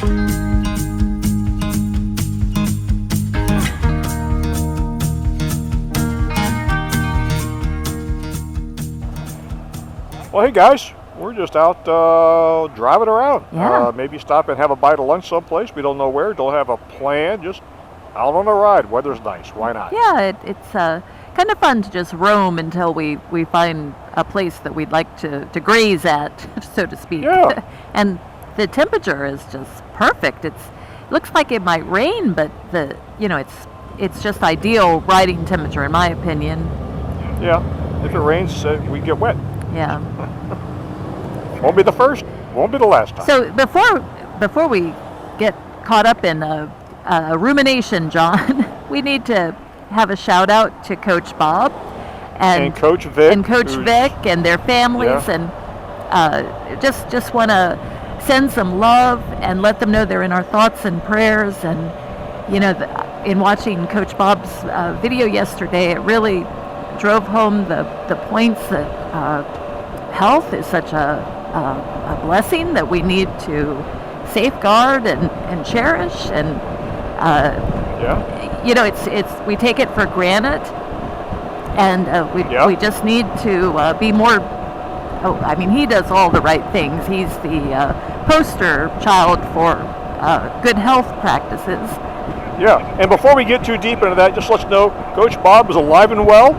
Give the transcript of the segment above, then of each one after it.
Well, hey guys, we're just out driving around. Yeah. Maybe stop and have a bite of lunch someplace. We don't know where, don't have a plan, just out on a ride. Weather's nice, why not? Yeah, it's kind of fun to just roam until we find a place that we'd like to graze at, so to speak. Yeah. And the temperature is just perfect. It looks like it might rain, but it's just ideal riding temperature in my opinion. Yeah, if it rains, we get wet. Yeah. Won't be the first, won't be the last time. So before we get caught up in a rumination, John, we need to have a shout out to Coach Bob and Coach Vic and their families, yeah. And just want to send some love and let them know they're in our thoughts and prayers. And in watching Coach Bob's video yesterday, it really drove home the points that health is such a blessing that we need to safeguard and cherish. And yeah. we take it for granted, and we just need to be more. Oh, I mean, he does all the right things. He's the poster child for good health practices. Yeah, and before we get too deep into that, just let you know, Coach Bob is alive and well.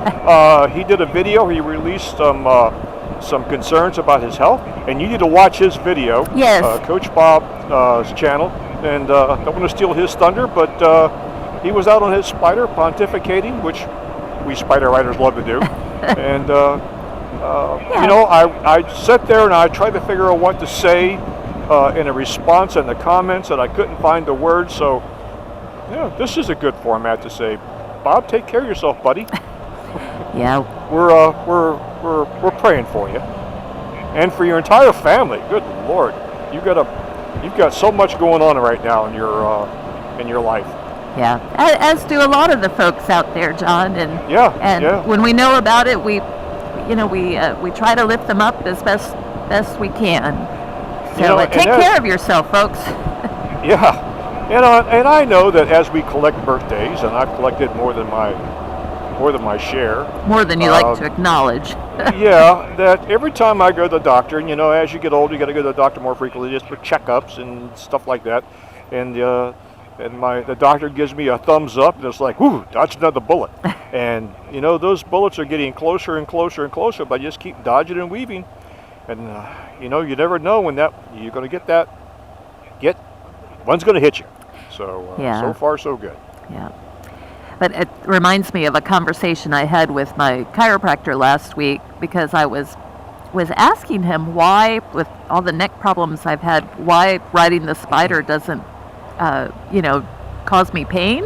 He did a video. He released some concerns about his health, and you need to watch his video. Yes. Coach Bob's channel, and don't want to steal his thunder, but he was out on his Spyder pontificating, which we Spyder riders love to do. And I sat there and I tried to figure out what to say in a response in the comments, and I couldn't find the words. So, yeah, this is a good format to say, Bob, take care of yourself, buddy. Yeah. We're praying for you, and for your entire family. Good Lord, you've got so much going on right now in your life. Yeah, as do a lot of the folks out there, John. And when we know about it, we try to lift them up as best we can. So take care of yourself, folks. Yeah, and I know that as we collect birthdays, and I've collected more than my share. More than you like to acknowledge. Yeah, that every time I go to the doctor, and as you get older, you got to go to the doctor more frequently, just for checkups and stuff like that. And the doctor gives me a thumbs up, and it's like, whoo, dodged another bullet. And those bullets are getting closer and closer and closer, but I just keep dodging and weaving. And you never know when you're going to get one's going to hit you. So so far so good. Yeah. But it reminds me of a conversation I had with my chiropractor last week, because I was asking him why, with all the neck problems I've had, why riding the Spyder doesn't, cause me pain.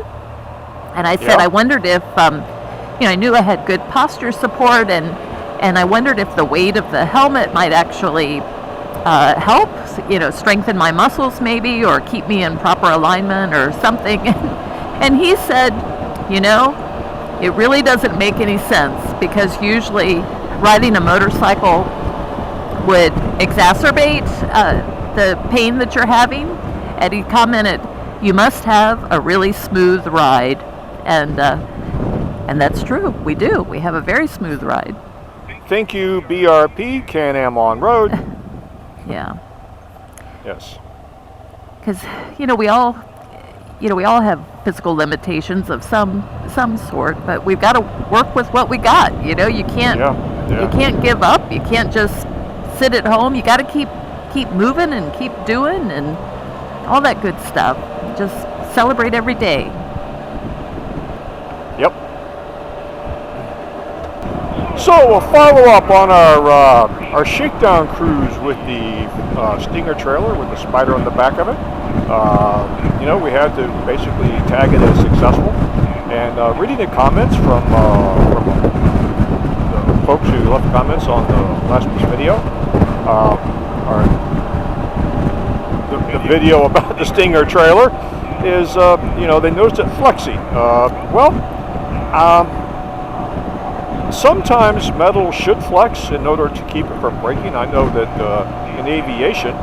And I said I wondered if, I knew I had good posture support, and I wondered if the weight of the helmet might actually help, strengthen my muscles maybe, or keep me in proper alignment or something. And he said, it really doesn't make any sense, because usually riding a motorcycle would exacerbate the pain that you're having. And he commented, you must have a really smooth ride. And that's true. We do. We have a very smooth ride. Thank you, BRP, Can-Am on road. Yeah. Yes. Because, we all have physical limitations of some sort, but we've got to work with what we got. You can't give up. You can't just sit at home. You got to keep moving and keep doing and all that good stuff. Just celebrate every day. Yep. So a follow up on our shakedown cruise with the Stinger trailer with the Spyder on the back of it. We had to basically tag it as successful. And reading the comments from the folks who left comments on the last week's video, the video about the Stinger trailer is, they noticed it flexing. Sometimes metal should flex in order to keep it from breaking. I know that in aviation,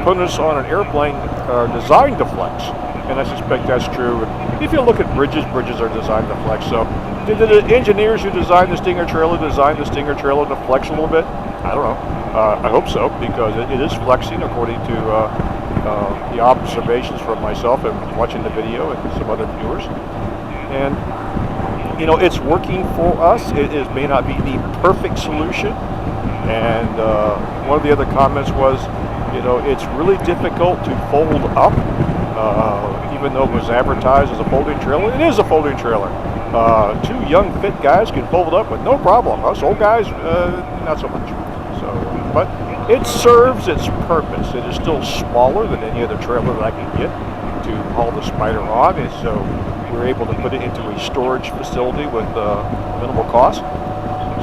components on an airplane are designed to flex, and I suspect that's true. If you look at bridges are designed to flex. So did the engineers who designed the Stinger trailer design the Stinger trailer to flex a little bit? I don't know. I hope so, because it is flexing according to the observations from myself and watching the video and some other viewers. And you know, it's working for us. It may not be the perfect solution. And one of the other comments was, you know, it's really difficult to fold up, even though it was advertised as a folding trailer. It is a folding trailer. Two young, fit guys can fold it up with no problem. Us old guys, not so much. So, but it serves its purpose. It is still smaller than any other trailer that I can get to haul the Spyder on, and so we're able to put it into a storage facility with minimal cost.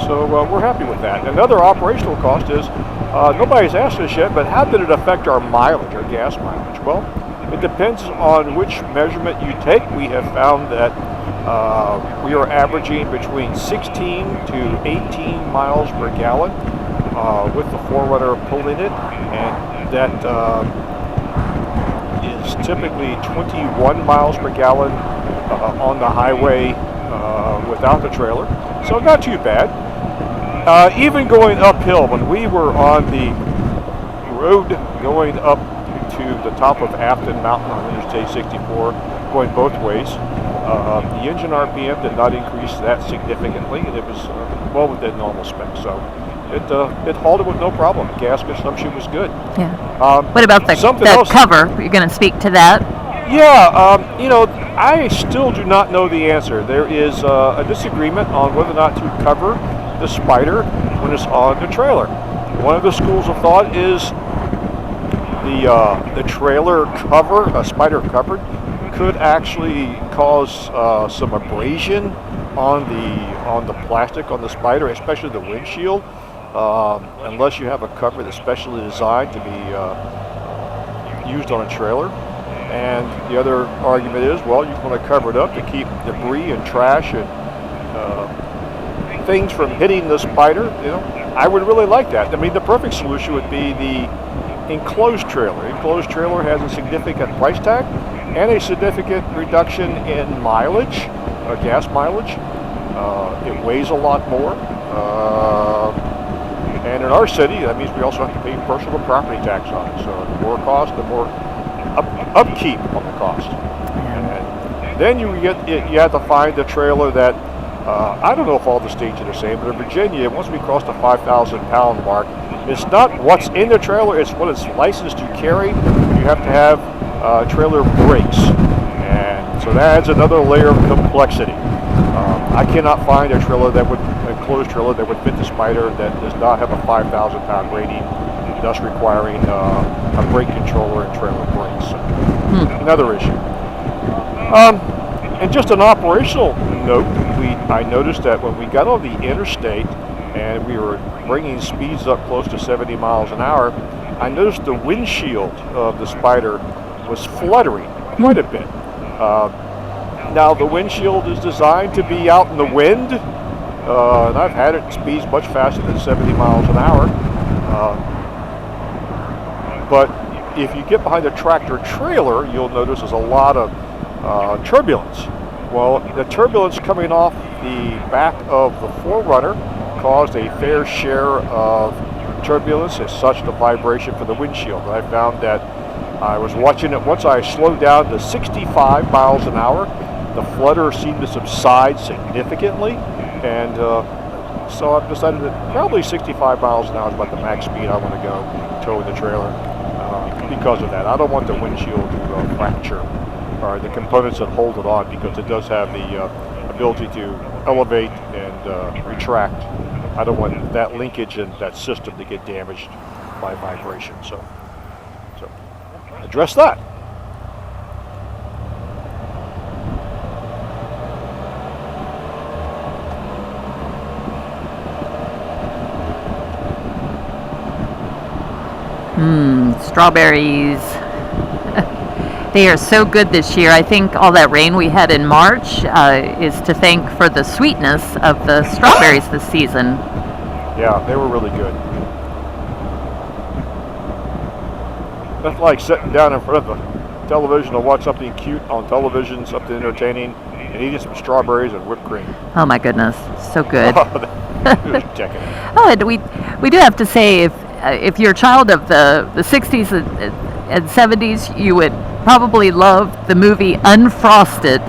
So we're happy with that. Another operational cost is, nobody's asked us yet, but how did it affect our mileage, our gas mileage? Well, it depends on which measurement you take. We have found that we are averaging between 16 to 18 miles per gallon with the 4Runner pulling it, and that is typically 21 miles per gallon on the highway without the trailer. So not too bad. Even going uphill, when we were on the road going up to the top of Afton Mountain on Interstate 64, going both ways, the engine RPM did not increase that significantly, and it was well within normal specs. So it hauled it with no problem. Gas consumption was good. Yeah. What about the cover? You're going to speak to that? Yeah. You know, I still do not know the answer. There is a disagreement on whether or not to cover the Spyder when it's on the trailer. One of the schools of thought is the trailer cover, a Spyder covered, could actually cause some abrasion on the plastic on the Spyder, especially the windshield, unless you have a cover that's specially designed to be used on a trailer. And the other argument is, well, you want to cover it up to keep debris and trash and things from hitting the Spyder. You know, I would really like that. I mean, the perfect solution would be the enclosed trailer. Enclosed trailer has a significant price tag and a significant reduction in mileage, gas mileage. It weighs a lot more. And in our city, that means we also have to pay personal property tax on it. So the more cost, the more upkeep on the cost. And then you have to find a trailer that, I don't know if all the states are the same, but in Virginia, once we cross the 5,000 pound mark, it's not what's in the trailer, it's what it's licensed to carry. You have to have trailer brakes. And so that adds another layer of complexity. I cannot find a enclosed trailer that would fit the Spyder that does not have a 5,000 pound rating, thus requiring a brake controller and trailer brakes. Another issue. And just an operational note, I noticed that when we got on the interstate and we were bringing speeds up close to 70 miles an hour, I noticed the windshield of the Spyder was fluttering quite a bit. Now the windshield is designed to be out in the wind, and I've had it speeds much faster than 70 miles an hour. But if you get behind a tractor trailer, you'll notice there's a lot of turbulence. Well, the turbulence coming off the back of the 4Runner caused a fair share of turbulence as such the vibration for the windshield. I found that I was watching it once I slowed down to 65 miles an hour. The flutter seemed to subside significantly, and so I've decided that probably 65 miles an hour is about the max speed I want to go towing the trailer because of that. I don't want the windshield to fracture, or the components that hold it on, because it does have the ability to elevate and retract. I don't want that linkage and that system to get damaged by vibration. So address that. Strawberries. They are so good this year. I think all that rain we had in March is to thank for the sweetness of the strawberries this season. Yeah, they were really good. That's like sitting down in front of the television to watch something cute on television, something entertaining, and eating some strawberries and whipped cream. Oh my goodness, so good. Just checking. Oh, and we do have to say, if you're a child of the 60s and 70s, you would probably love the movie Unfrosted,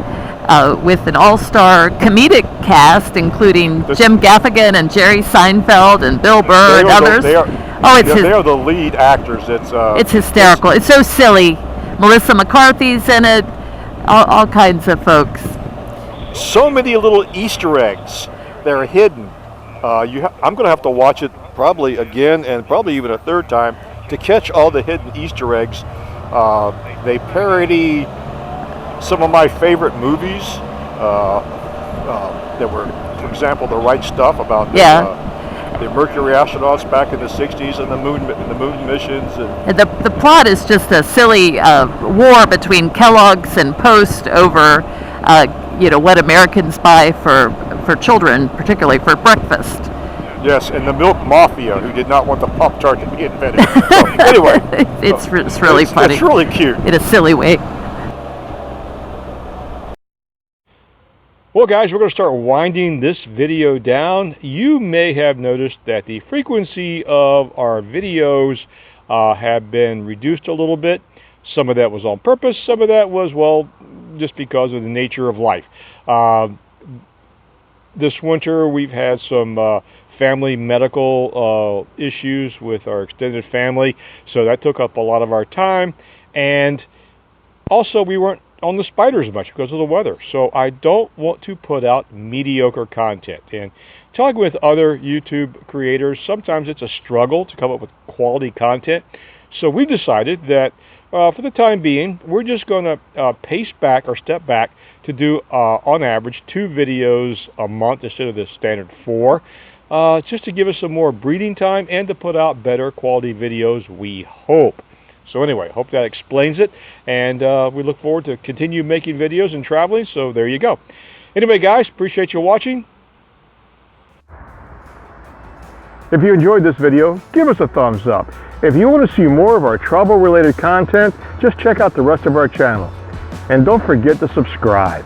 with an all-star comedic cast, including Jim Gaffigan and Jerry Seinfeld and Bill Burr and others. They are the lead actors. It's hysterical. It's so silly. Melissa McCarthy's in it. All kinds of folks. So many little Easter eggs that are hidden. I'm going to have to watch it probably again and probably even a third time to catch all the hidden Easter eggs. They parody some of my favorite movies that were, for example, The Right Stuff about the Mercury astronauts back in the 60s and the moon missions. And the plot is just a silly war between Kellogg's and Post over what Americans buy for children, particularly for breakfast. Yes, and the milk mafia, who did not want the Pop-Tart to be invented. So, anyway, it's really funny. It's really cute in a silly way. Well, guys, we're going to start winding this video down. You may have noticed that the frequency of our videos have been reduced a little bit. Some of that was on purpose. Some of that was, well, just because of the nature of life. This winter, we've had some family medical issues with our extended family, so that took up a lot of our time. And also, we weren't on the Spyders as much because of the weather. So I don't want to put out mediocre content. And talking with other YouTube creators, sometimes it's a struggle to come up with quality content. So we decided that for the time being, we're just going to pace back or step back to do, on average, 2 videos a month instead of the standard 4. Just to give us some more breathing time and to put out better quality videos, we hope. So anyway, hope that explains it, and we look forward to continue making videos and traveling, so there you go. Anyway, guys, appreciate you watching. If you enjoyed this video, give us a thumbs up. If you want to see more of our travel-related content, just check out the rest of our channel. And don't forget to subscribe.